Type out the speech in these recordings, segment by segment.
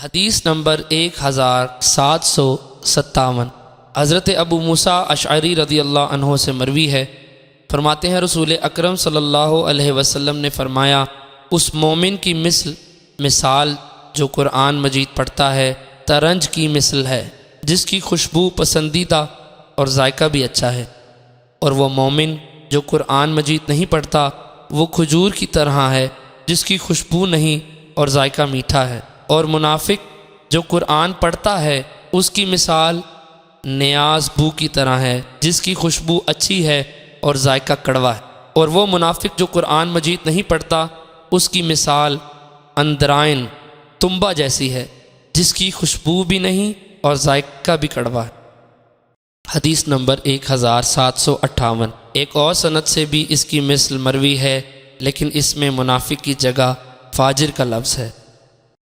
حدیث نمبر 1757 حضرت ابو موسیٰ اشعری رضی اللہ عنہ سے مروی ہے، فرماتے ہیں رسول اکرم صلی اللہ علیہ وسلم نے فرمایا، اس مومن کی مثال جو قرآن مجید پڑھتا ہے ترنج کی مثل ہے، جس کی خوشبو پسندیدہ اور ذائقہ بھی اچھا ہے، اور وہ مومن جو قرآن مجید نہیں پڑھتا وہ کھجور کی طرح ہے جس کی خوشبو نہیں اور ذائقہ میٹھا ہے، اور منافق جو قرآن پڑھتا ہے اس کی مثال نیاز بو کی طرح ہے جس کی خوشبو اچھی ہے اور ذائقہ کڑوا ہے، اور وہ منافق جو قرآن مجید نہیں پڑھتا اس کی مثال اندرائن تنبا جیسی ہے جس کی خوشبو بھی نہیں اور ذائقہ بھی کڑوا ہے۔ حدیث نمبر 1758 ایک اور سند سے بھی اس کی مثل مروی ہے، لیکن اس میں منافق کی جگہ فاجر کا لفظ ہے۔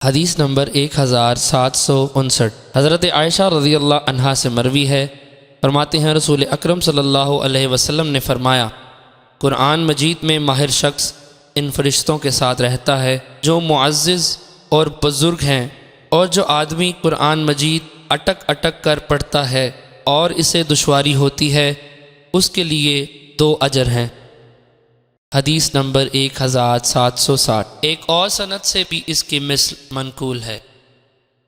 حدیث نمبر 1759 حضرت عائشہ رضی اللہ عنہا سے مروی ہے، فرماتے ہیں رسول اکرم صلی اللہ علیہ وسلم نے فرمایا، قرآن مجید میں ماہر شخص ان فرشتوں کے ساتھ رہتا ہے جو معزز اور بزرگ ہیں، اور جو آدمی قرآن مجید اٹک اٹک کر پڑھتا ہے اور اسے دشواری ہوتی ہے اس کے لیے 2 اجر ہیں۔ حدیث نمبر 1760 ایک اور سند سے بھی اس کی مثل منقول ہے۔